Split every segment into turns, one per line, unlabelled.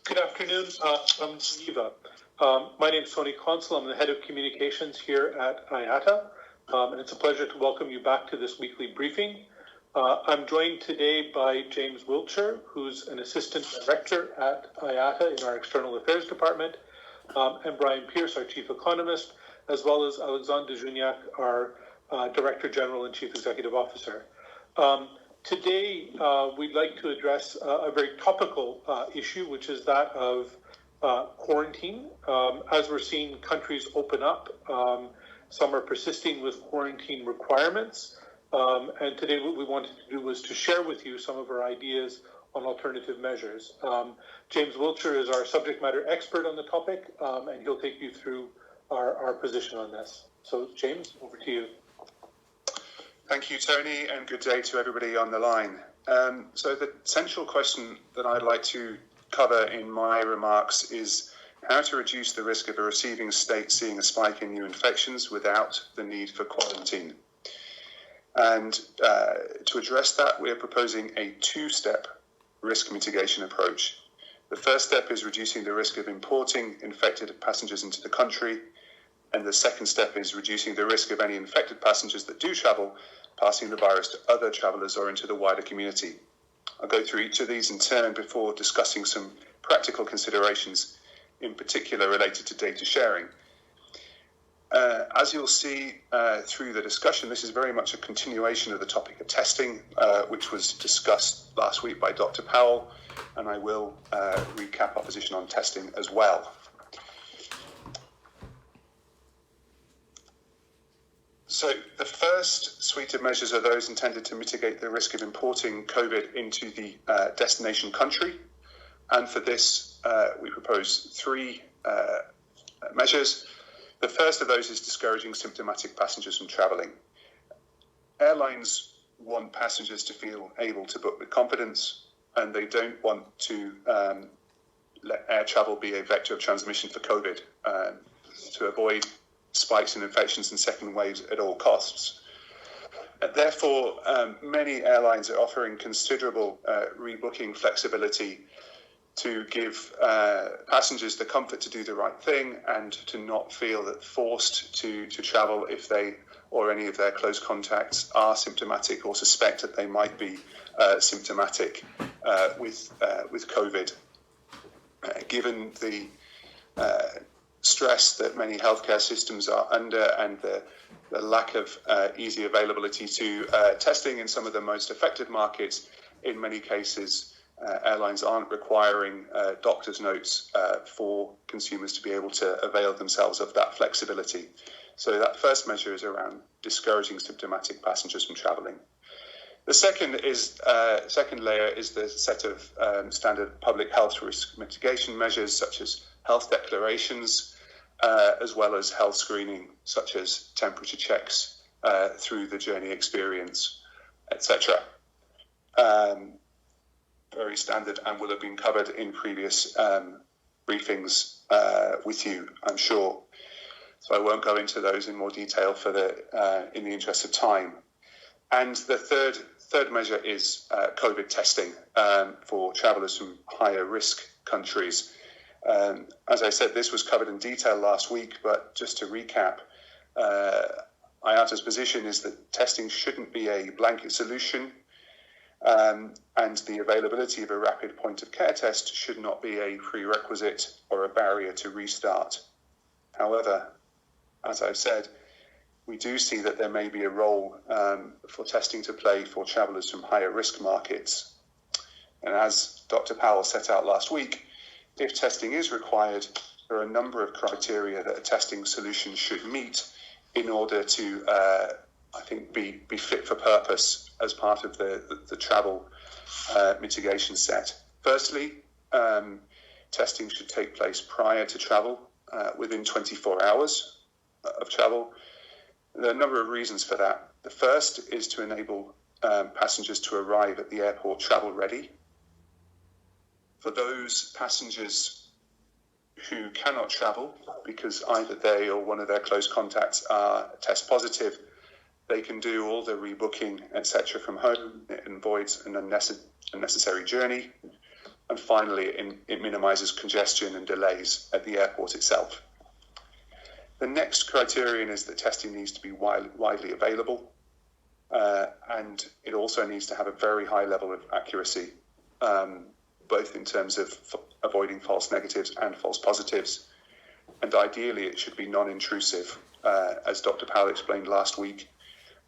Good afternoon from Geneva. My name is Tony Consul. I'm the head of communications here at IATA, and it's a pleasure to welcome you back to this weekly briefing. I'm joined today by James Wiltshire, who's an assistant director at IATA in our external affairs department, and Brian Pearce, our chief economist, as well as Alexandre Juniac, our director general and chief executive officer. Today, we'd like to address a very topical issue, which is that of quarantine. As we're seeing countries open up, some are persisting with quarantine requirements. And today what we wanted to do was to share with you some of our ideas on alternative measures. James Wiltshire is our subject matter expert on the topic, and he'll take you through our position on this. So, James, over to you.
Thank you, Tony, and good day to everybody on the line. So the central question that I'd like to cover in my remarks is how to reduce the risk of a receiving state seeing a spike in new infections without the need for quarantine. And to address that, we're proposing a two-step risk mitigation approach. The first step is reducing the risk of importing infected passengers into the country, and the second step is reducing the risk of any infected passengers that do travel passing the virus to other travellers or into the wider community. I'll go through each of these in turn before discussing some practical considerations, in particular related to data sharing. As you'll see through the discussion, this is very much a continuation of the topic of testing, which was discussed last week by Dr. Powell, and I will recap our position on testing as well. So the first suite of measures are those intended to mitigate the risk of importing COVID into the destination country. And for this, we propose three measures. The first of those is discouraging symptomatic passengers from travelling. Airlines want passengers to feel able to book with confidence, and they don't want to let air travel be a vector of transmission for COVID to avoid spikes in infections and second waves at all costs. Therefore, many airlines are offering considerable rebooking flexibility to give passengers the comfort to do the right thing and to not feel that forced to travel if they or any of their close contacts are symptomatic or suspect that they might be symptomatic with COVID. Given the stress that many healthcare systems are under and the lack of easy availability to testing in some of the most affected markets, in many cases, airlines aren't requiring doctor's notes for consumers to be able to avail themselves of that flexibility. So that first measure is around discouraging symptomatic passengers from travelling. The second layer is the set of standard public health risk mitigation measures, such as health declarations, as well as health screening, such as temperature checks through the journey experience, etc. Very standard and will have been covered in previous briefings with you, I'm sure. So I won't go into those in more detail in the interest of time. And the third measure is COVID testing for travellers from higher risk countries. As I said, this was covered in detail last week, but just to recap, IATA's position is that testing shouldn't be a blanket solution, and the availability of a rapid point-of-care test should not be a prerequisite or a barrier to restart. However, as I've said, we do see that there may be a role for testing to play for travellers from higher risk markets. And as Dr. Powell set out last week, if testing is required, there are a number of criteria that a testing solution should meet in order to, I think, be fit for purpose as part of the travel mitigation set. Firstly, testing should take place prior to travel, within 24 hours of travel. There are a number of reasons for that. The first is to enable passengers to arrive at the airport travel ready. For those passengers who cannot travel because either they or one of their close contacts are test positive, they can do all the rebooking, etc. from home. It avoids an unnecessary journey. And finally, it minimises congestion and delays at the airport itself. The next criterion is that testing needs to be widely available, and it also needs to have a very high level of accuracy, both in terms of avoiding false negatives and false positives. And ideally, it should be non-intrusive. As Dr. Powell explained last week,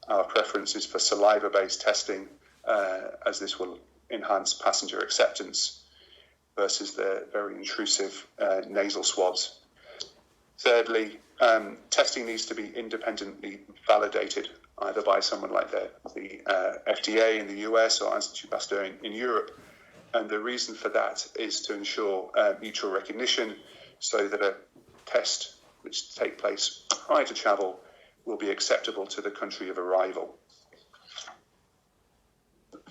our preference is for saliva-based testing, as this will enhance passenger acceptance versus the very intrusive nasal swabs. Thirdly, testing needs to be independently validated, either by someone like the FDA in the US or Institut Pasteur in Europe. And the reason for that is to ensure mutual recognition, so that a test which takes place prior to travel will be acceptable to the country of arrival.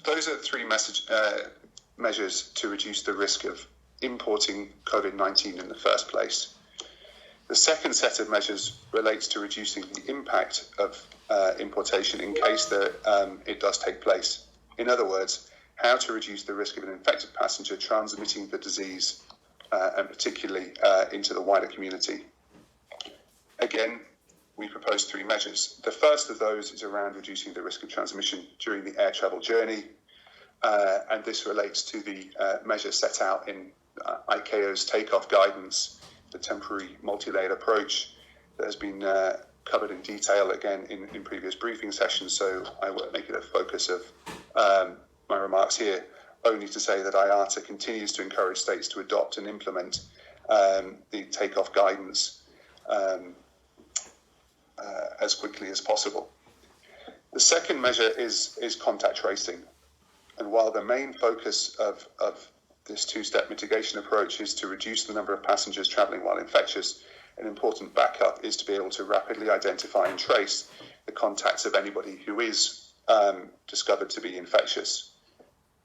Those are three measures to reduce the risk of importing COVID-19 in the first place. The second set of measures relates to reducing the impact of importation in case that it does take place. In other words, how to reduce the risk of an infected passenger transmitting the disease, and particularly into the wider community. Again, we propose three measures. The first of those is around reducing the risk of transmission during the air travel journey, and this relates to the measure set out in ICAO's takeoff guidance, the temporary multi-layered approach that has been covered in detail again in previous briefing sessions, so I won't make it a focus of my remarks here, only to say that IATA continues to encourage states to adopt and implement the takeoff guidance as quickly as possible. The second measure is contact tracing. And while the main focus of this two-step mitigation approach is to reduce the number of passengers travelling while infectious, an important backup is to be able to rapidly identify and trace the contacts of anybody who is discovered to be infectious.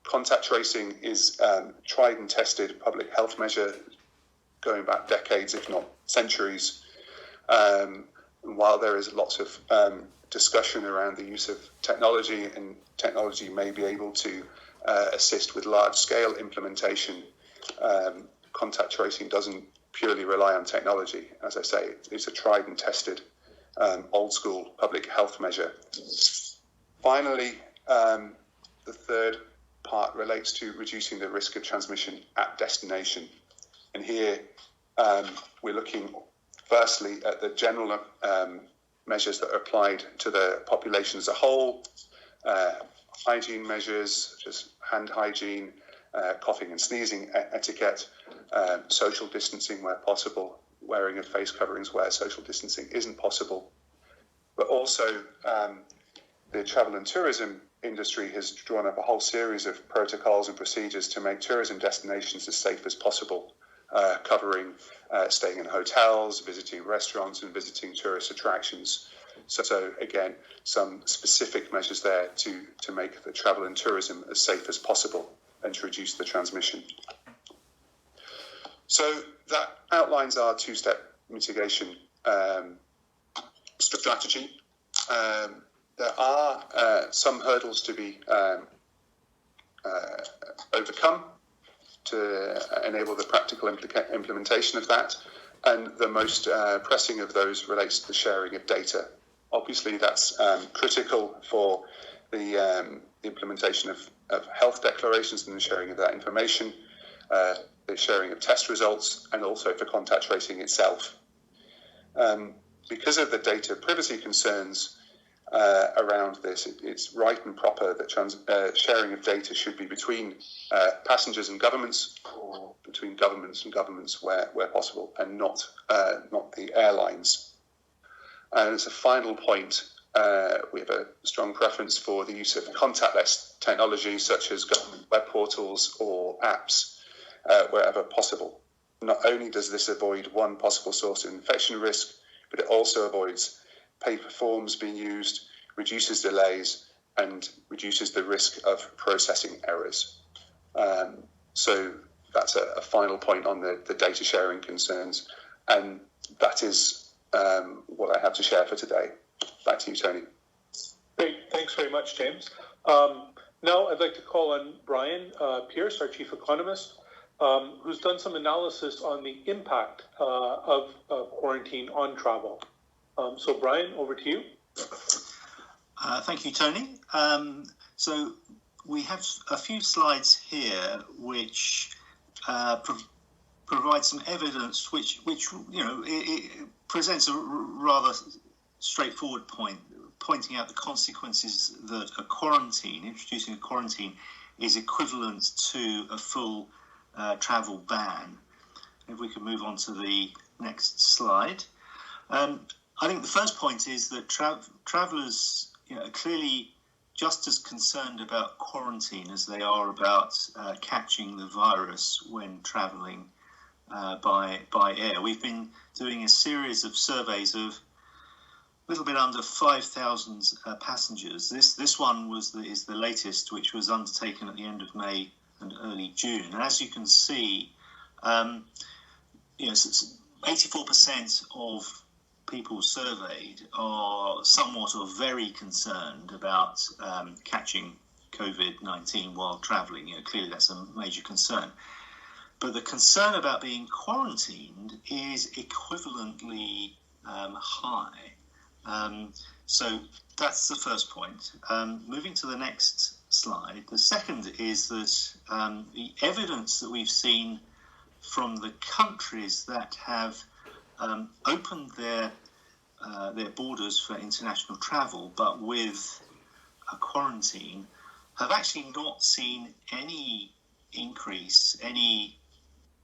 Contact tracing is tried and tested public health measure going back decades, if not centuries. While there is lots of discussion around the use of technology, and technology may be able to assist with large-scale implementation, contact tracing doesn't purely rely on technology. As I say, it's a tried and tested old-school public health measure. Finally, the third part relates to reducing the risk of transmission at destination. And here we're looking firstly at the general measures that are applied to the population as a whole, hygiene measures such as hand hygiene, coughing and sneezing etiquette, social distancing where possible, wearing of face coverings where social distancing isn't possible. But also the travel and tourism industry has drawn up a whole series of protocols and procedures to make tourism destinations as safe as possible, covering staying in hotels, visiting restaurants and visiting tourist attractions. So again, some specific measures there to make the travel and tourism as safe as possible and to reduce the transmission. So that outlines our two-step mitigation strategy. There are some hurdles to be overcome to enable the practical implementation of that, and the most pressing of those relates to the sharing of data. Obviously, that's critical for the implementation of health declarations and the sharing of that information, the sharing of test results, and also for contact tracing itself. Because of the data privacy concerns around this, it's right and proper that sharing of data should be between passengers and governments, or between governments and governments where possible, and not the airlines. And as a final point, we have a strong preference for the use of contactless technology such as government web portals or apps wherever possible. Not only does this avoid one possible source of infection risk, but it also avoids paper forms being used, reduces delays, and reduces the risk of processing errors. So that's a final point on the data sharing concerns. And that is what I have to share for today. Back to you, Tony.
Great. Thanks very much, James. Now I'd like to call on Brian Pearce, our Chief Economist, who's done some analysis on the impact of quarantine on travel. So Brian, over to you.
Thank you, Tony. So we have a few slides here which provide some evidence which it presents a rather straightforward point, pointing out the consequences that introducing a quarantine is equivalent to a full travel ban. If we could move on to the next slide. I think the first point is that travellers are clearly just as concerned about quarantine as they are about catching the virus when travelling by air. We've been doing a series of surveys of a little bit under 5,000 passengers. This one is the latest, which was undertaken at the end of May and early June. And as you can see, 84% of people surveyed are somewhat or very concerned about catching COVID-19 while travelling. Clearly that's a major concern. But the concern about being quarantined is equivalently high. So that's the first point. Moving to the next slide. The second is that the evidence that we've seen from the countries that have opened their borders for international travel, but with a quarantine, have actually not seen any increase, any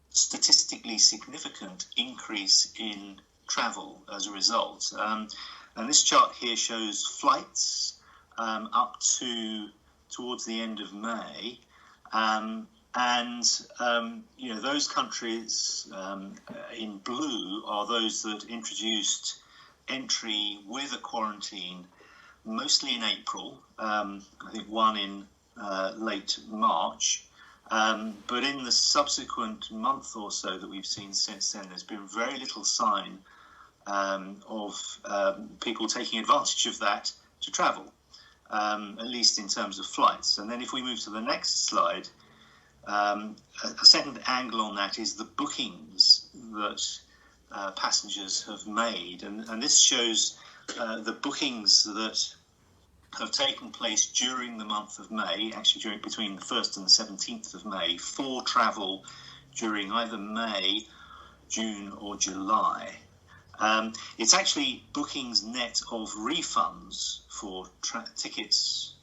statistically significant increase in travel as a result. And this chart here shows flights up towards the end of May. Those countries in blue are those that introduced entry with a quarantine, mostly in April, I think one in late March. But in the subsequent month or so that we've seen since then, there's been very little sign of people taking advantage of that to travel, at least in terms of flights. And then if we move to the next slide, a second angle on that is the bookings that passengers have made. And this shows the bookings that have taken place during the month of May, actually between the 1st and the 17th of May, for travel during either May, June or July. It's actually bookings net of refunds for tickets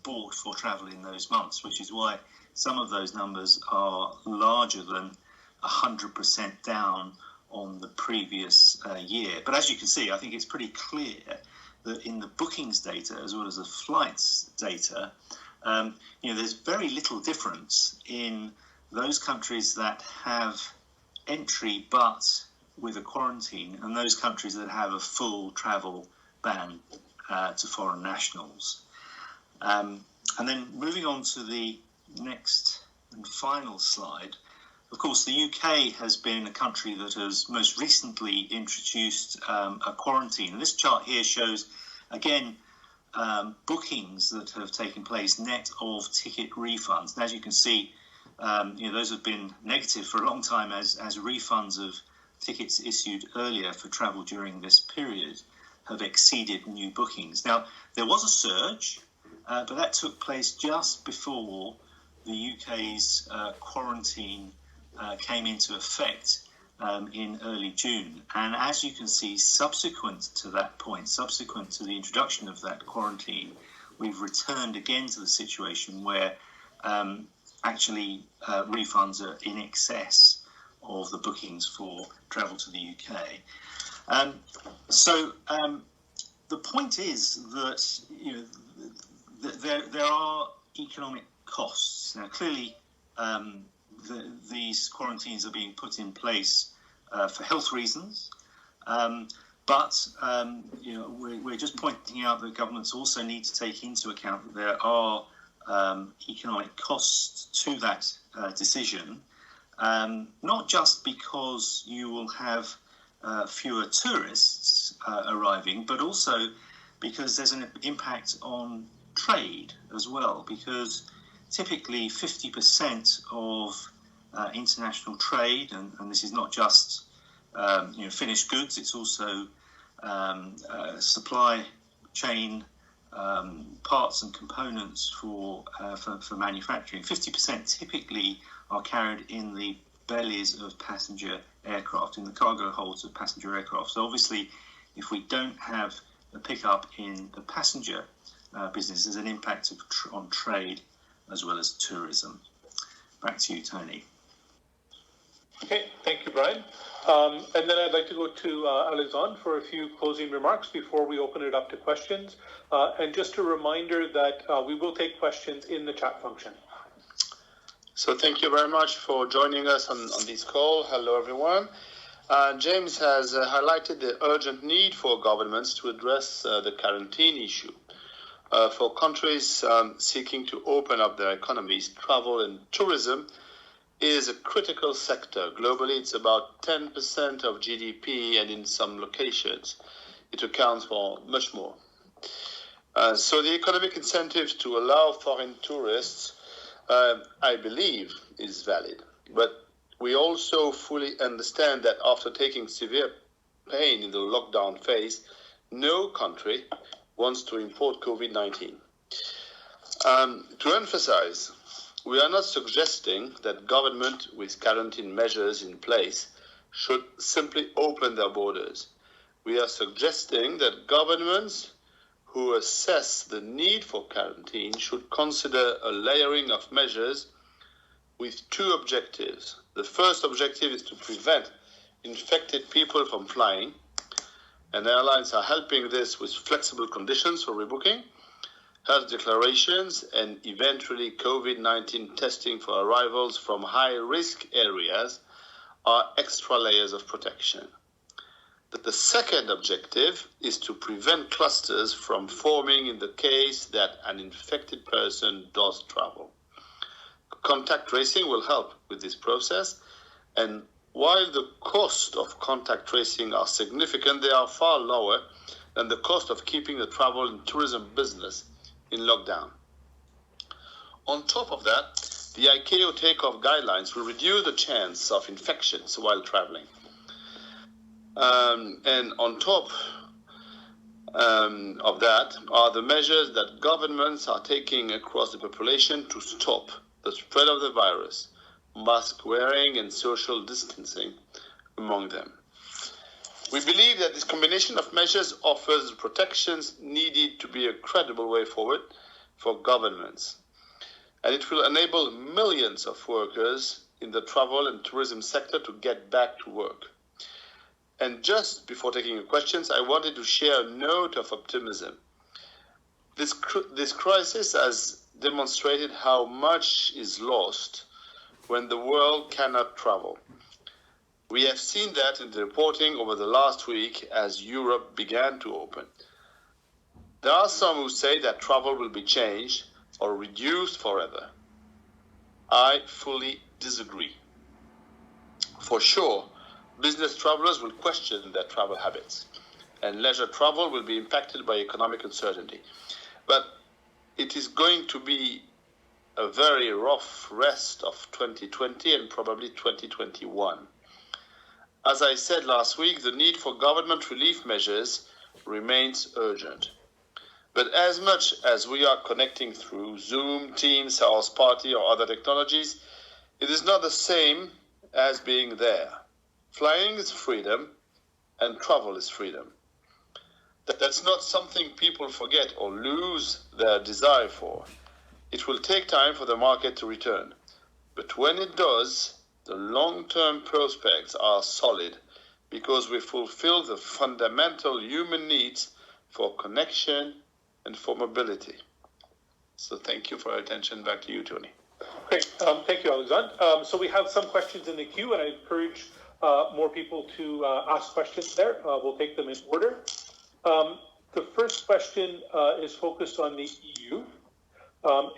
bought for travel in those months, which is why some of those numbers are larger than 100% down on the previous year. But as you can see, I think it's pretty clear that in the bookings data as well as the flights data, there's very little difference in those countries that have entry but with a quarantine and those countries that have a full travel ban to foreign nationals. And then moving on to the next and final slide. Of course, the UK has been a country that has most recently introduced a quarantine. And this chart here shows, again, bookings that have taken place net of ticket refunds. And as you can see, those have been negative for a long time as refunds of tickets issued earlier for travel during this period have exceeded new bookings. Now, there was a surge, but that took place just before the UK's quarantine came into effect in early June. And as you can see, subsequent to that point, subsequent to the introduction of that quarantine, we've returned again to the situation where actually refunds are in excess of the bookings for travel to the UK. So the point is that there are economic costs. Now, clearly, these quarantines are being put in place for health reasons, but we're just pointing out that governments also need to take into account that there are economic costs to that decision, not just because you will have fewer tourists arriving, but also because there's an impact on trade as well, because typically 50% of international trade, and this is not just finished goods, it's also supply chain parts and components for manufacturing. 50% typically are carried in the bellies of passenger aircraft, in the cargo holds of passenger aircraft. So obviously, if we don't have a pickup in the passenger business, there's an impact on trade as well as tourism. Back to you, Tony.
Okay, thank you, Brian. And then I'd like to go to Alexandre for a few closing remarks before we open it up to questions. And just a reminder that we will take questions in the chat function.
So thank you very much for joining us on this call. Hello, everyone. James has highlighted the urgent need for governments to address the quarantine issue. For countries seeking to open up their economies, travel and tourism is a critical sector. Globally, it's about 10% of GDP, and in some locations, it accounts for much more. So the economic incentives to allow foreign tourists, I believe, is valid. But we also fully understand that after taking severe pain in the lockdown phase, no country wants to import COVID-19. To emphasize, we are not suggesting that government with quarantine measures in place should simply open their borders. We are suggesting that governments who assess the need for quarantine should consider a layering of measures with two objectives. The first objective is to prevent infected people from flying, and airlines are helping this with flexible conditions for rebooking, health declarations, and eventually COVID-19 testing for arrivals from high-risk areas are extra layers of protection. The second objective is to prevent clusters from forming in the case that an infected person does travel. Contact tracing will help with this process, and while the cost of contact tracing are significant, they are far lower than the cost of keeping the travel and tourism business in lockdown. On top of that, the ICAO takeoff guidelines will reduce the chance of infections while traveling. And on top of that are the measures that governments are taking across the population to stop the spread of the virus, mask wearing and social distancing among them. We believe that this combination of measures offers the protections needed to be a credible way forward for governments, and it will enable millions of workers in the travel and tourism sector to get back to work. And just before taking your questions, I wanted to share a note of optimism. This crisis has demonstrated how much is lost when the world cannot travel. We have seen that in the reporting over the last week as Europe began to open. There are some who say that travel will be changed or reduced forever. I fully disagree. For sure, business travelers will question their travel habits, and leisure travel will be impacted by economic uncertainty. But it is going to be a very rough rest of 2020 and probably 2021. As I said last week, the need for government relief measures remains urgent. But as much as we are connecting through Zoom, Teams, House Party, or other technologies, it is not the same as being there. Flying is freedom, and travel is freedom. That's not something people forget or lose their desire for. It will take time for the market to return. But when it does, the long-term prospects are solid because we fulfill the fundamental human needs for connection and for mobility. So thank you for your attention. Back to you, Tony.
Great. Thank you, Alexandre. So we have some questions in the queue, and I encourage more people to ask questions there. We'll take them in order. The first question is focused on the EU.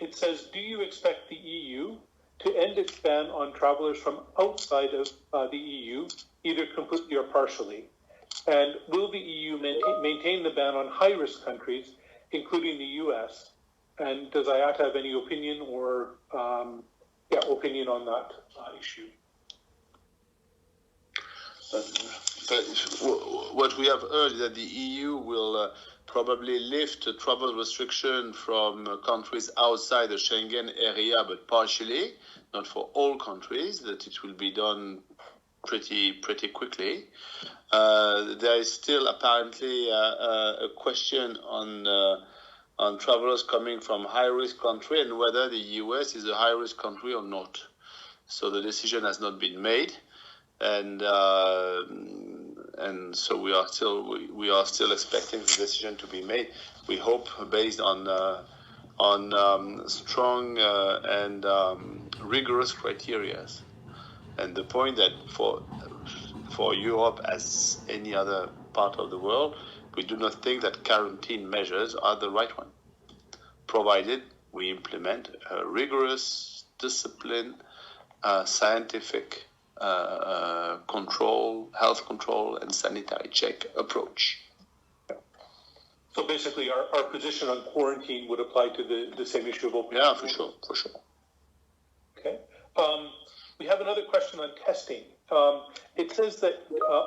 It says, do you expect the EU to end its ban on travelers from outside of the EU, either completely or partially? And will the EU maintain the ban on high-risk countries, including the US? And does IATA have any opinion or opinion on that issue.
But what we have heard is that the EU will probably lift travel restriction from countries outside the Schengen area, but partially, not for all countries, that it will be done pretty quickly. There is still apparently a question on travelers coming from high-risk country and whether the US is a high-risk country or not. So the decision has not been made, and so we are still expecting the decision to be made. We hope based on strong and rigorous criteria. And the point that for Europe, as any other part of the world, we do not think that quarantine measures are the right one, provided we implement a rigorous, disciplined, scientific control, health control, and sanitary check approach.
So basically, our position on quarantine would apply to the same issue of open.
Yeah, for sure.
Okay. We have another question on testing. It says that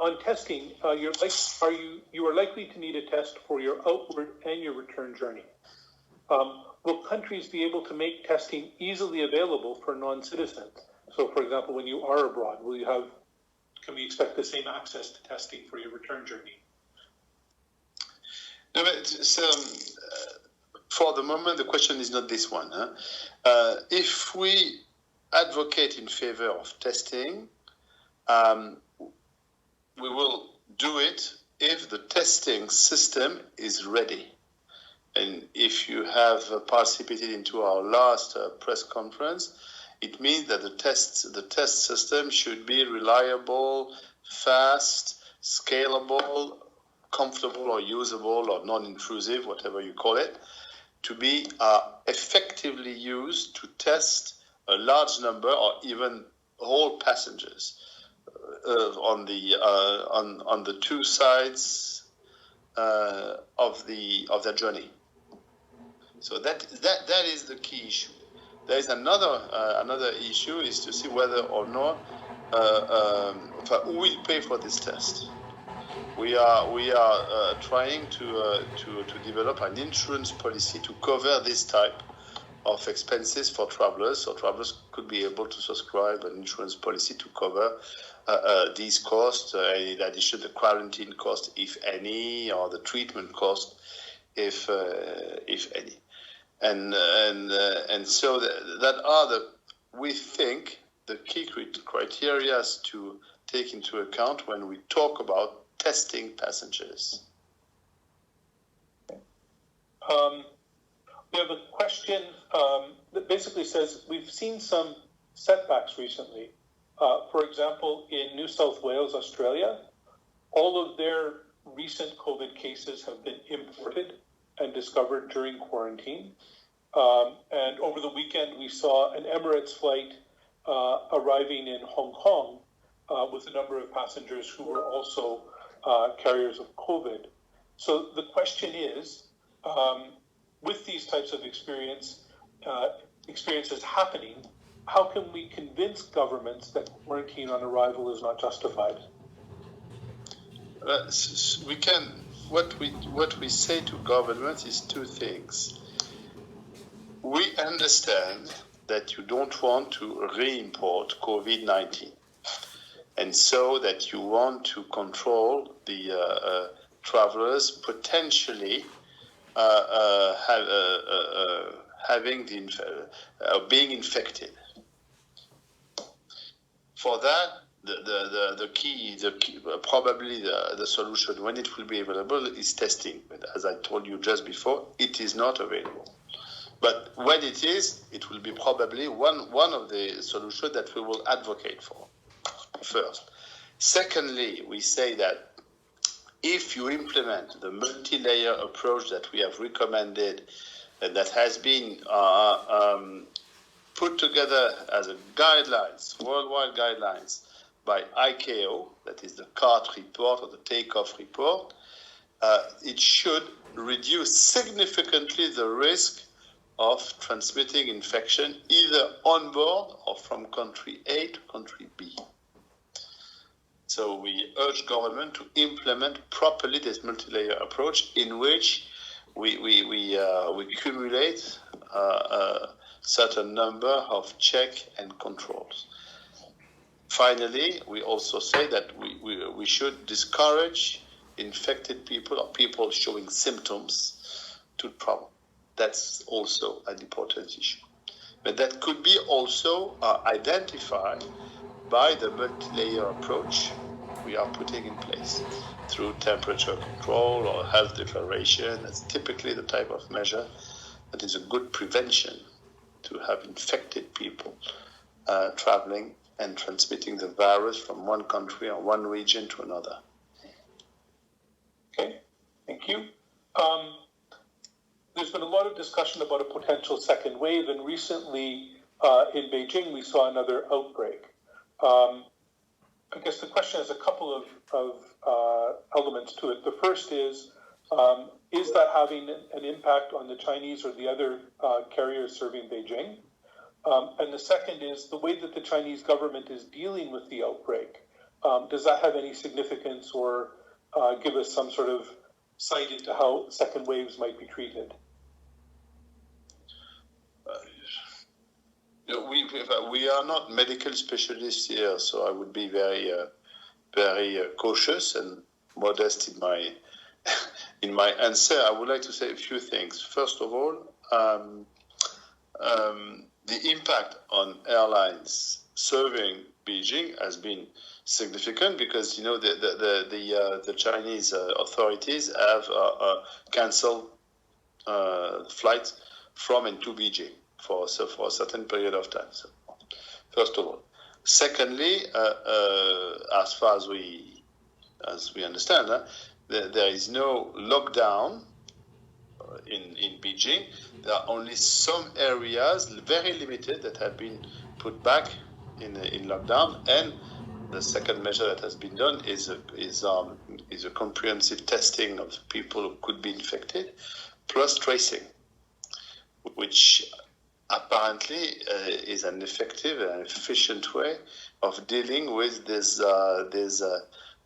on testing, you are likely to need a test for your outward and your return journey. Will countries be able to make testing easily available for non-citizens? So, for example, when you are abroad, can we expect the same access to testing for your return journey?
No, but for the moment, the question is not this one. If we advocate in favor of testing, we will do it if the testing system is ready. And if you have participated into our last press conference, it means that the test system should be reliable, fast, scalable, comfortable or usable or non-intrusive, whatever you call it, to be effectively used to test a large number or even whole passengers on the two sides of their journey. So that is the key issue. There is another issue is to see whether or not who will pay for this test. We are trying to develop an insurance policy to cover this type of expenses for travelers. So travelers could be able to subscribe an insurance policy to cover these costs, in addition to the quarantine cost, if any, or the treatment cost, if any. And so that are we think the key criteria to take into account when we talk about testing passengers.
We have a question that basically says we've seen some setbacks recently. For example, in New South Wales, Australia, all of their recent COVID cases have been imported and discovered during quarantine. And over the weekend, we saw an Emirates flight arriving in Hong Kong with a number of passengers who were also carriers of COVID. So the question is, with these types of experiences happening, how can we convince governments that quarantine on arrival is not justified?
We can. What we say to governments is two things. We understand that you don't want to re-import COVID-19, and so that you want to control the travelers potentially being infected. For that, the key, probably the solution when it will be available is testing. But as I told you just before, it is not available. But when it is, it will be probably one of the solutions that we will advocate for first. Secondly, we say that if you implement the multi-layer approach that we have recommended and that has been put together as a guidelines, worldwide guidelines by ICAO, that is the CART report or the takeoff report, it should reduce significantly the risk of transmitting infection either on board or from country A to country B. So we urge government to implement properly this multi-layer approach in which we accumulate a certain number of check and controls. Finally, we also say that we should discourage infected people or people showing symptoms to travel. That's also an important issue. But that could be also identified by the multi-layer approach we are putting in place through temperature control or health declaration. That's typically the type of measure that is a good prevention to have infected people traveling and transmitting the virus from one country or one region to another.
Okay, thank you. There's been a lot of discussion about a potential second wave, and recently in Beijing we saw another outbreak. I guess the question has a couple of elements to it. The first is that having an impact on the Chinese or the other carriers serving Beijing? And the second is the way that the Chinese government is dealing with the outbreak. Does that have any significance or give us some sort of sight into how second waves might be treated?
We are not medical specialists here, so I would be very cautious and modest in my answer. I would like to say a few things. First of all, the impact on airlines serving Beijing has been significant because the Chinese authorities have cancelled flights from and to Beijing for a certain period of time. So, first of all. Secondly, as far as we understand, there is no lockdown in Beijing. There are only some areas, very limited, that have been put back in lockdown. And the second measure that has been done is a comprehensive testing of people who could be infected, plus tracing, which apparently is an effective and efficient way of dealing with this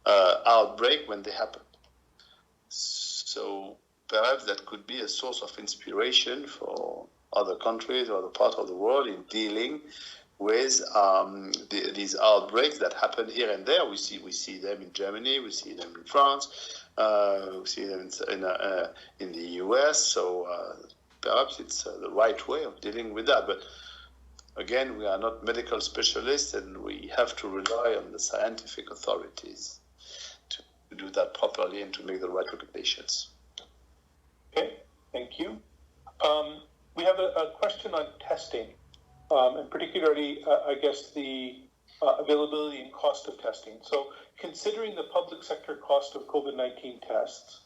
outbreak when they happen. So perhaps that could be a source of inspiration for other countries or other parts of the world in dealing with these outbreaks that happen here and there. We see them in Germany, we see them in France, we see them in the US. So perhaps it's the right way of dealing with that. But again, we are not medical specialists, and we have to rely on the scientific authorities to do that properly and to make the right recommendations.
Okay, thank you. We have a question on testing, and particularly, I guess, the availability and cost of testing. So, considering the public sector cost of COVID-19 tests,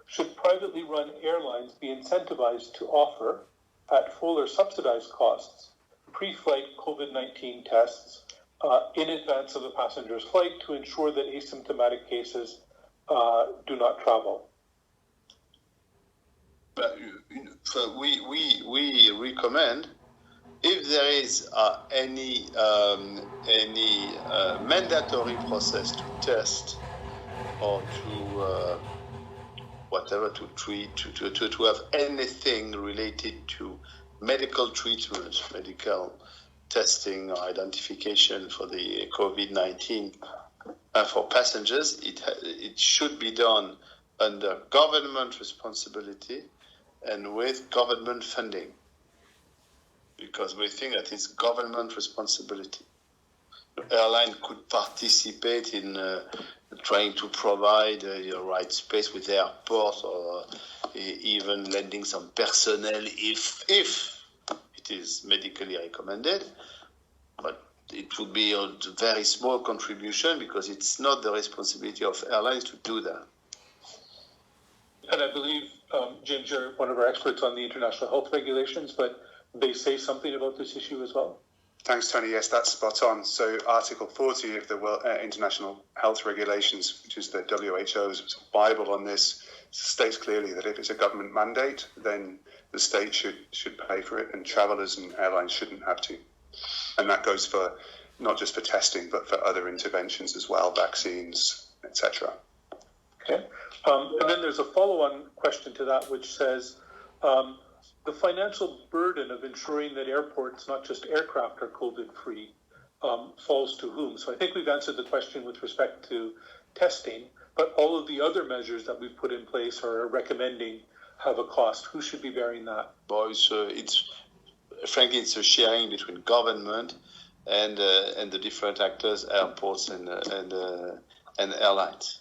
should privately run airlines be incentivized to offer, at full or subsidized costs, pre-flight COVID-19 tests in advance of a passenger's flight to ensure that asymptomatic cases do not travel?
But we recommend, if there is any mandatory process to test or to whatever, to treat, to have anything related to medical treatment, medical testing or identification for the COVID-19 for passengers, it should be done under government responsibility and with government funding, because we think that it's government responsibility. The airline could participate in trying to provide the right space with the airport, or even lending some personnel if it is medically recommended. But it would be a very small contribution because it's not the responsibility of airlines to do that.
And I believe, James, you're one of our experts on the international health regulations, but they say something about this issue as well?
Thanks, Tony. Yes, that's spot on. So Article 40 of the International Health Regulations, which is the WHO's Bible on this, states clearly that if it's a government mandate, then the state should pay for it, and travellers and airlines shouldn't have to. And that goes for not just for testing, but for other interventions as well, vaccines, etc.
Okay. And then there's a follow-on question to that, which says, the financial burden of ensuring that airports, not just aircraft, are COVID-free falls to whom? So I think we've answered the question with respect to testing, but all of the other measures that we've put in place or are recommending have a cost. Who should be bearing that?
Well, frankly, it's a sharing between government and the different actors, airports and airlines.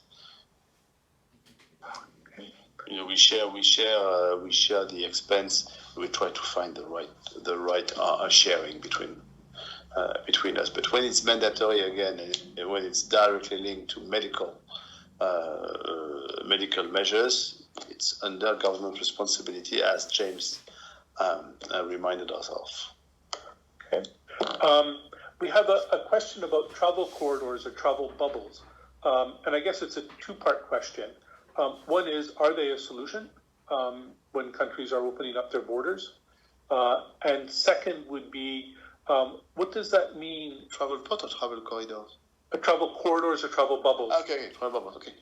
You know, we share the expense. We try to find the right sharing between us. But when it's mandatory again, and when it's directly linked to medical measures, it's under government responsibility, as James reminded us of.
Okay. We have a question about travel corridors or travel bubbles, and I guess it's a two-part question. One is, are they a solution when countries are opening up their borders? And second would be, what does that mean?
Travel pot or travel corridors?
Travel corridors or travel bubbles?
Okay, travel bubbles, okay.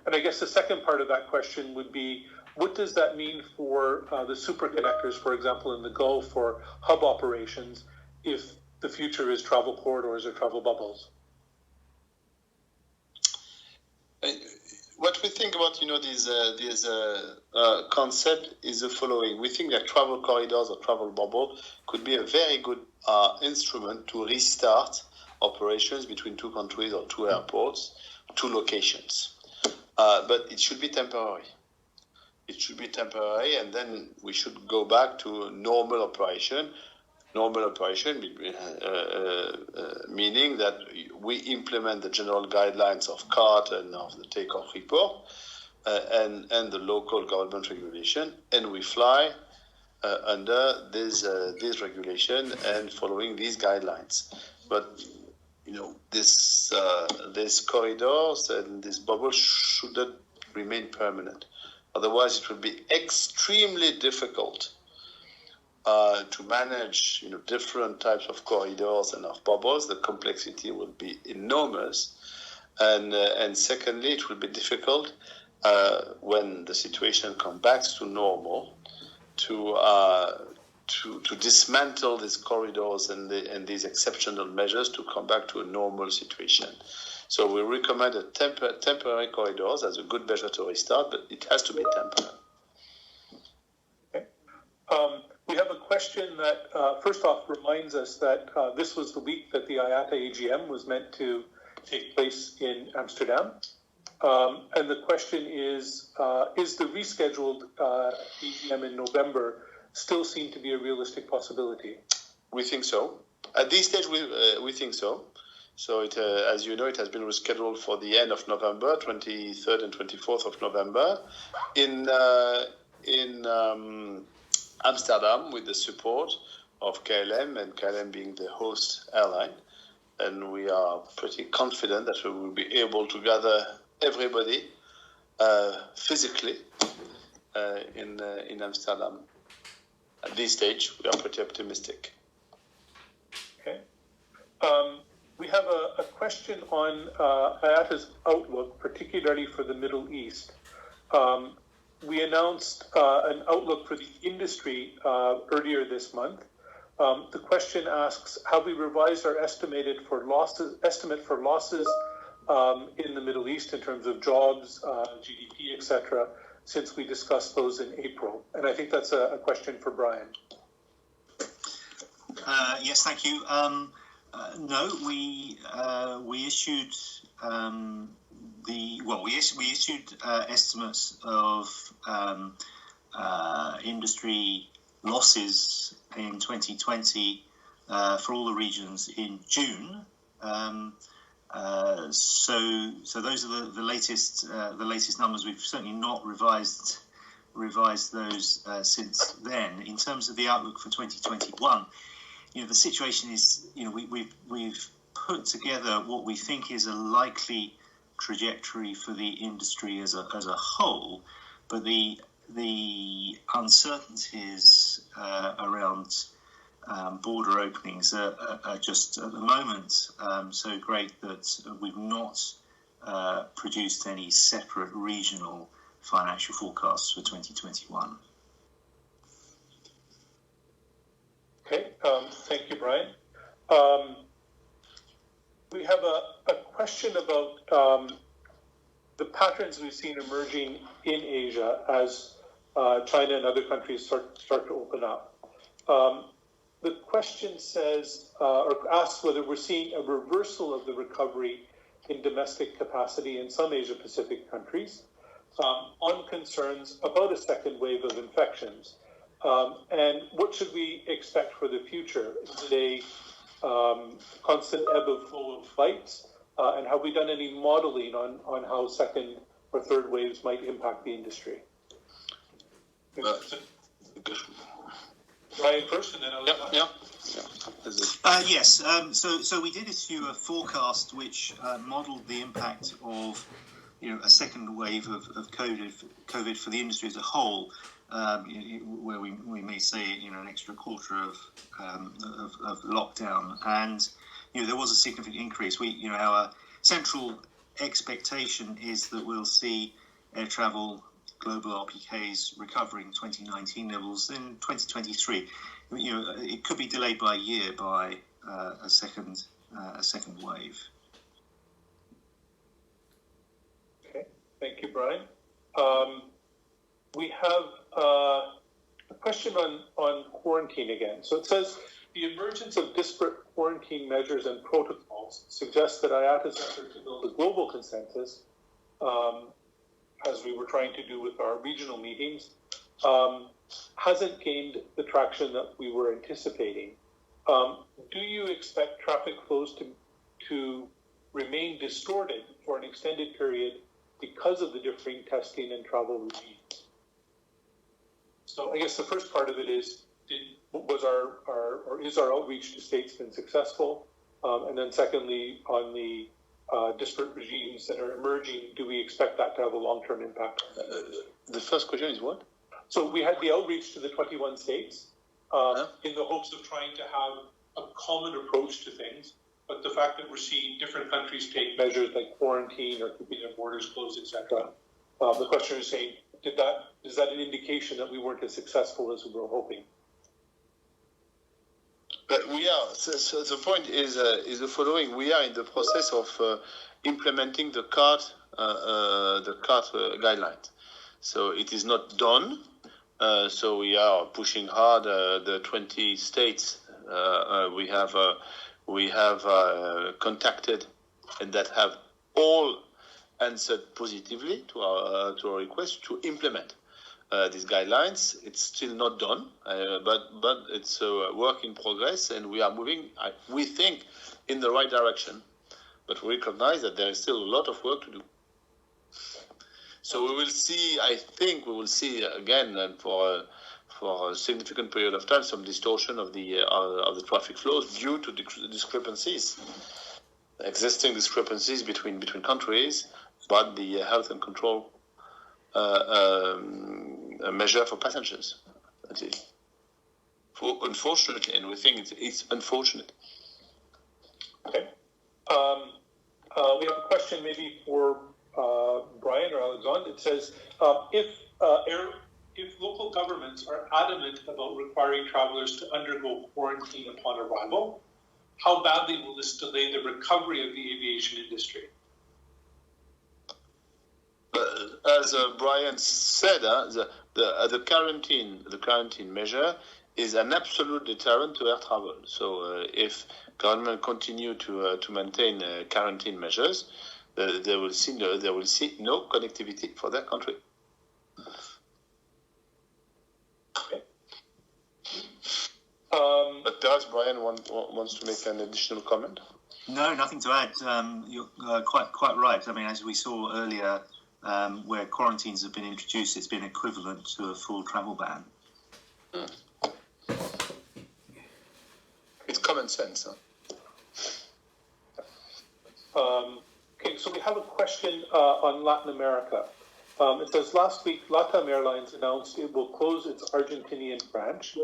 And I guess the second part of that question would be, what does that mean for the super connectors, for example, in the Gulf or hub operations, if the future is travel corridors or travel bubbles?
What we think about, this concept is the following. We think that travel corridors or travel bubble could be a very good instrument to restart operations between two countries or two airports, two locations. But it should be temporary. It should be temporary, and then we should go back to normal operation. Normal operation meaning that we implement the general guidelines of CART and of the takeoff report and the local government regulation, and we fly under this regulation and following these guidelines. But this corridors and this bubble shouldn't remain permanent. Otherwise, it would be extremely difficult to manage, different types of corridors and of bubbles. The complexity would be enormous, and secondly, it will be difficult when the situation comes back to normal to dismantle these corridors and these exceptional measures to come back to a normal situation. So we recommend temporary corridors as a good measure to restart, but it has to be temporary.
Okay. We have a question that, first off, reminds us that this was the week that the IATA AGM was meant to take place in Amsterdam. And the question is the rescheduled AGM in November still seem to be a realistic possibility?
We think so. At this stage, we think so. So, as you know, it has been rescheduled for the end of November, 23rd and 24th of November, in Amsterdam, with the support of KLM, and KLM being the host airline. And we are pretty confident that we will be able to gather everybody physically in Amsterdam. At this stage, we are pretty optimistic.
Okay. We have a question on IATA's outlook, particularly for the Middle East. We announced an outlook for the industry earlier this month. The question asks, have we revised our estimate for losses in the Middle East in terms of jobs, GDP, etc., since we discussed those in April? And I think that's a question for Brian.
Yes, thank you. No, we issued we issued estimates of industry losses in 2020 for all the regions in June. So those are the latest numbers. We've certainly not revised those since then. In terms of the outlook for 2021, the situation is, we've put together what we think is a likely trajectory for the industry as a whole, but the the uncertainties around border openings are just at the moment so great that we've not produced any separate regional financial forecasts for 2021.
Okay, thank you, Brian. We have a question about the patterns we've seen emerging in Asia as China and other countries start to open up. The question says, or asks whether we're seeing a reversal of the recovery in domestic capacity in some Asia-Pacific countries on concerns about a second wave of infections. And what should we expect for the future? Is it a constant ebb and flow of flights? And have we done any modeling on how second or third waves might impact the industry? Brian first, and then I'll...
Yes. So we did issue a forecast which modelled the impact of a second wave of COVID for the industry as a whole, where we may say an extra quarter of lockdown, and there was a significant increase. Our central expectation is that we'll see air travel global RPKs recovering 2019 levels in 2023. It could be delayed by a year by a second wave.
Okay, thank you, Brian. We have a question on quarantine again. So it says, the emergence of disparate quarantine measures and protocols suggests that IATA's effort to build a global consensus, as we were trying to do with our regional meetings, hasn't gained the traction that we were anticipating. Do you expect traffic flows to remain distorted for an extended period because of the differing testing and travel routines? So I guess the first part of it is, is our outreach to states been successful? And then secondly, on the disparate regimes that are emerging, do we expect that to have a long-term impact?
The first question is what?
So we had the outreach to the 21 states in the hopes of trying to have a common approach to things. But the fact that we're seeing different countries take measures like quarantine or keeping their borders closed, etc., the question is saying, is that an indication that we weren't as successful as we were hoping?
But we are. So the point is the following: we are in the process of implementing the CART guidelines. So it is not done. So we are pushing hard. The 20 states we have contacted, and that have all answered positively to our request to implement these guidelines. It's still not done, but it's a work in progress, and we are moving, we think, in the right direction. But we recognize that there is still a lot of work to do. So we will see. I think we will see again, and for a significant period of time, some distortion of the traffic flows due to discrepancies, existing discrepancies between countries, but the health and control measure for passengers. That is, unfortunately, and we think it's unfortunate.
Okay. We have a question maybe for Brian or Alexandre. It says, if local governments are adamant about requiring travelers to undergo quarantine upon arrival, how badly will this delay the recovery of the aviation industry?
As Brian said, the quarantine measure is an absolute deterrent to air travel. So if government continue to maintain quarantine measures, they will see no connectivity for their country.
Okay.
But does Brian wants to make an additional comment?
No, nothing to add. You're quite right. I mean, as we saw earlier, where quarantines have been introduced, it's been equivalent to a full travel ban.
It's common sense.
Okay, so we have a question on Latin America. It says, last week, LATAM Airlines announced it will close its Argentinian branch,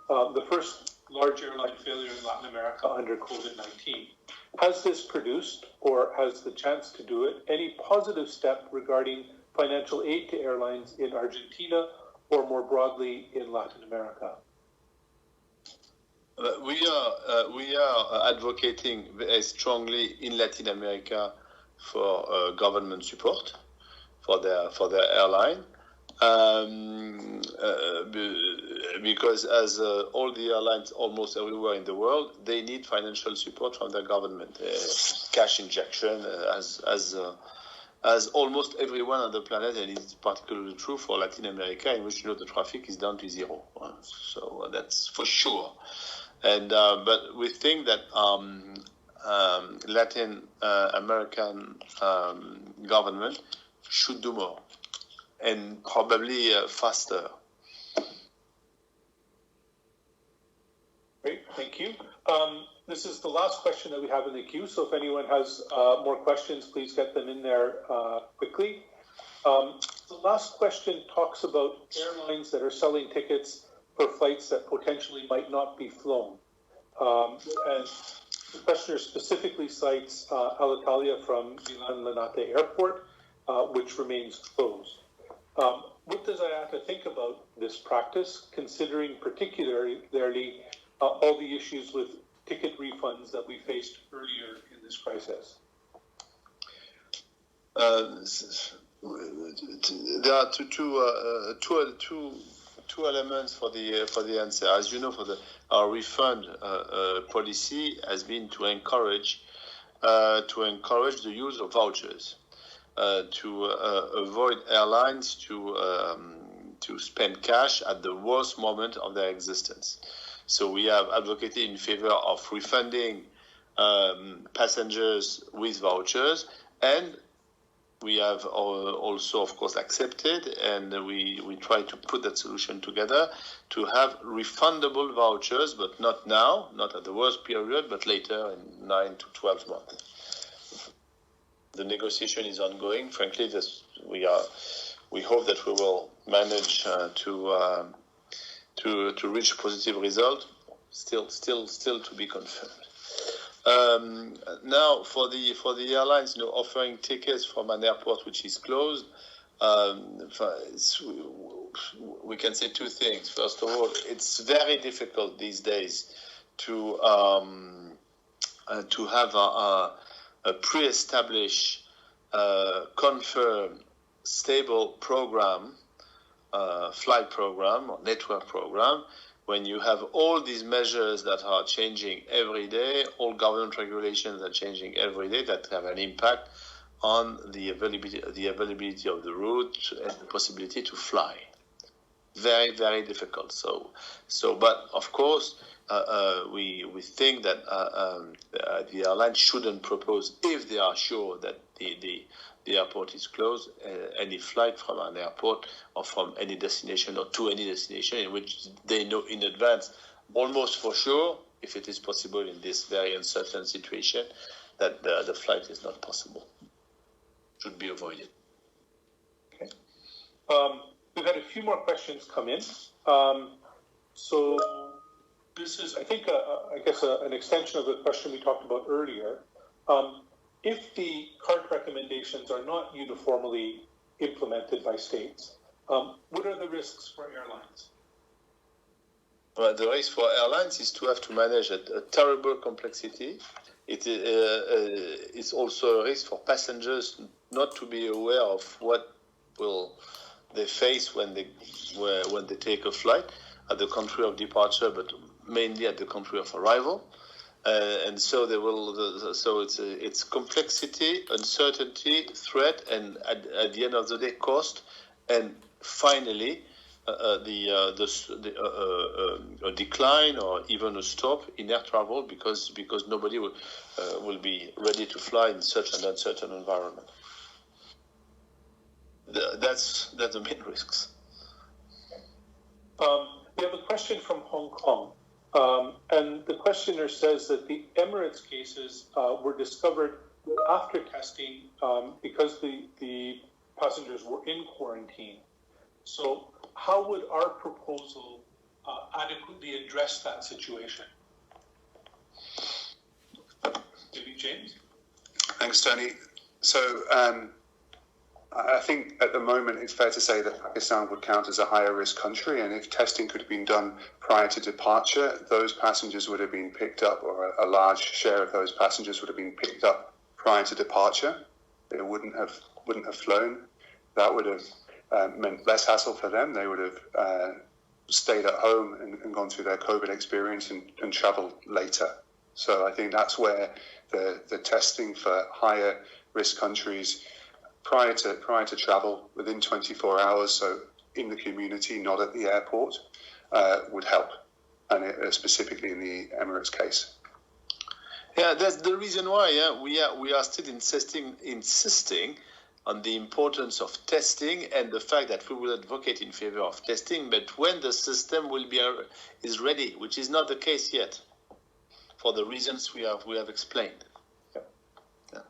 the first large airline failure in Latin America under COVID-19. Has this produced, or has the chance to do it, any positive step regarding financial aid to airlines in Argentina or more broadly in Latin America?
We are advocating very strongly in Latin America for government support for their airline, because as all the airlines almost everywhere in the world, they need financial support from their government, cash injection, as almost everyone on the planet, and it's particularly true for Latin America, in which the traffic is down to zero. So that's for sure. And but we think that Latin American government should do more, and probably faster.
Great, thank you. This is the last question that we have in the queue, so if anyone has more questions, please get them in there quickly. The last question talks about airlines that are selling tickets for flights that potentially might not be flown. And the questioner specifically cites Alitalia from Milan Linate Airport, which remains closed. What does IATA think about this practice, considering particularly all the issues with ticket refunds that we faced earlier in this crisis?
There are two elements for the answer. As you know, our refund policy has been to encourage the use of vouchers, to avoid airlines to spend cash at the worst moment of their existence. So we have advocated in favor of refunding passengers with vouchers, and we have also, of course, accepted, and we try to put that solution together to have refundable vouchers, but not now, not at the worst period, but later in 9 to 12 months. The negotiation is ongoing. Frankly, we hope that we will manage to reach a positive result. Still to be confirmed. Now, for the airlines, offering tickets from an airport which is closed, we can say two things. First of all, it's very difficult these days to have a pre-established, confirmed, stable program, flight program or network program, when you have all these measures that are changing every day, all government regulations are changing every day that have an impact on the availability of the route and the possibility to fly. Very, very difficult. So, but of course, we think that the airline shouldn't propose, if they are sure that the airport is closed, any flight from an airport or from any destination or to any destination in which they know in advance, almost for sure, if it is possible in this very uncertain situation, that the flight is not possible. Should be avoided.
Okay. We've had a few more questions come in. So this is, I think, an extension of the question we talked about earlier. If the CART recommendations are not uniformly implemented by states, what are the risks for airlines?
Well, the risk for airlines is to have to manage a terrible complexity. It's also a risk for passengers not to be aware of what will they face when they take a flight at the country of departure, but mainly at the country of arrival. And so they will. So it's complexity, uncertainty, threat, and at the end of the day, cost, and finally, a decline or even a stop in air travel because nobody will be ready to fly in such an uncertain environment. That's the main risks.
We have a question from Hong Kong. And the questioner says that the Emirates cases were discovered after testing because the passengers were in quarantine. So how would our proposal adequately address that situation? Maybe James?
Thanks, Tony. So I think at the moment it's fair to say that Pakistan would count as a higher risk country, and if testing could have been done prior to departure, those passengers would have been picked up, or a large share of those passengers would have been picked up prior to departure. They wouldn't have flown. That would have meant less hassle for them. They would have stayed at home and gone through their COVID experience and travelled later. So I think that's where the testing for higher risk countries prior to travel within 24 hours, so in the community, not at the airport, would help, and specifically in the Emirates case.
Yeah, that's the reason why we are still insisting on the importance of testing and the fact that we will advocate in favor of testing, but when the system is ready, which is not the case yet, for the reasons we have explained.
Yeah.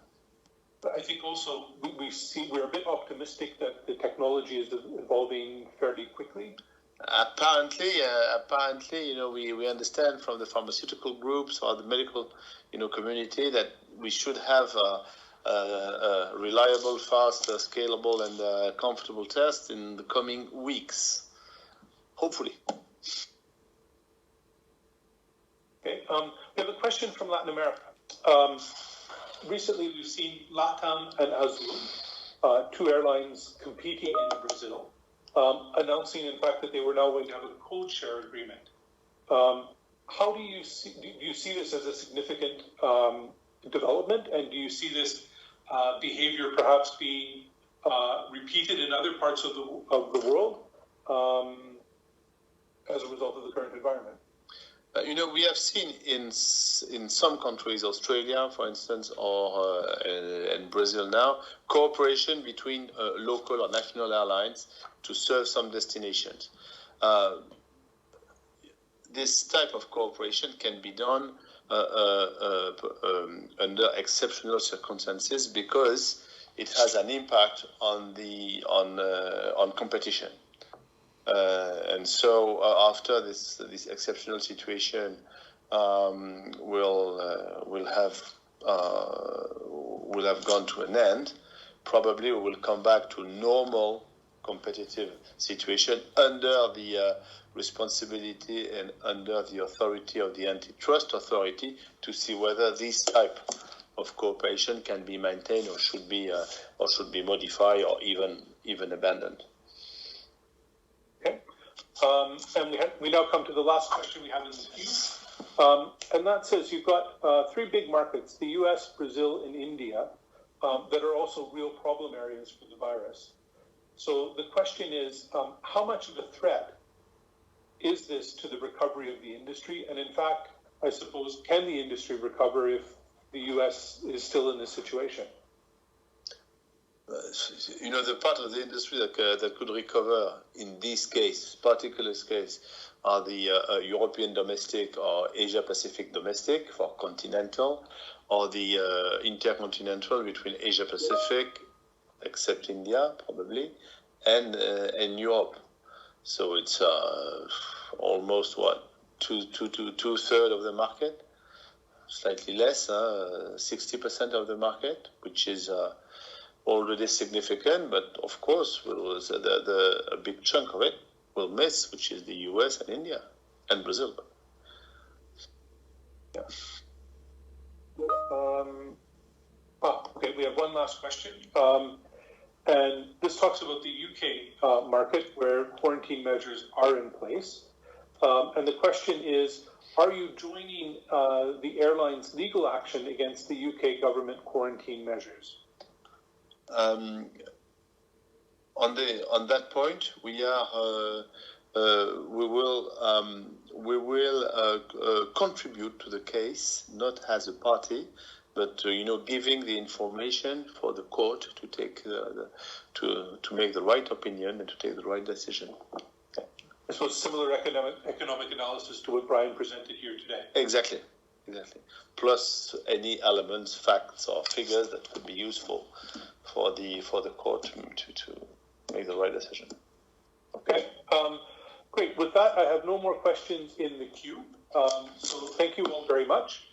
I think also we're a bit optimistic that the technology is evolving fairly quickly.
Apparently, we understand from the pharmaceutical groups or the medical, community that we should have a reliable, fast, scalable, and comfortable test in the coming weeks, hopefully.
Okay. We have a question from Latin America. Recently, we've seen LATAM and Azul, two airlines competing in Brazil, announcing, in fact, that they were now going to have a code share agreement. How do you see this as a significant development, and do you see this behavior perhaps being repeated in other parts of the world as a result of the current environment?
We have seen in some countries, Australia, for instance, or in Brazil now, cooperation between local or national airlines to serve some destinations. This type of cooperation can be done under exceptional circumstances because it has an impact on competition. And so after this exceptional situation will have gone to an end, probably we will come back to normal competitive situation under the responsibility and under the authority of the antitrust authority to see whether this type of cooperation can be maintained or should be modified or even abandoned.
Okay. And we now come to the last question we have in the queue. And that says you've got three big markets, the US, Brazil, and India, that are also real problem areas for the virus. So the question is, how much of a threat is this to the recovery of the industry? And in fact, I suppose, can the industry recover if the US is still in this situation?
The part of the industry that could recover in this case, particular case, are the European domestic or Asia-Pacific domestic for continental, or the intercontinental between Asia-Pacific, except India probably, and Europe. So it's almost two-thirds of the market, slightly less, 60% of the market, which is already significant, but of course a big chunk of it will miss, which is the US and India and Brazil.
Yeah. Okay, we have one last question. And this talks about the UK market where quarantine measures are in place. And the question is, are you joining the airline's legal action against the UK government quarantine measures?
On that point, we will contribute to the case, not as a party, but giving the information for the court to take to make the right opinion and to take the right decision.
So similar economic analysis to what Brian presented here today.
Exactly. Plus any elements, facts, or figures that could be useful for the court to make the right decision.
Okay, great. With that, I have no more questions in the queue. So thank you all very much.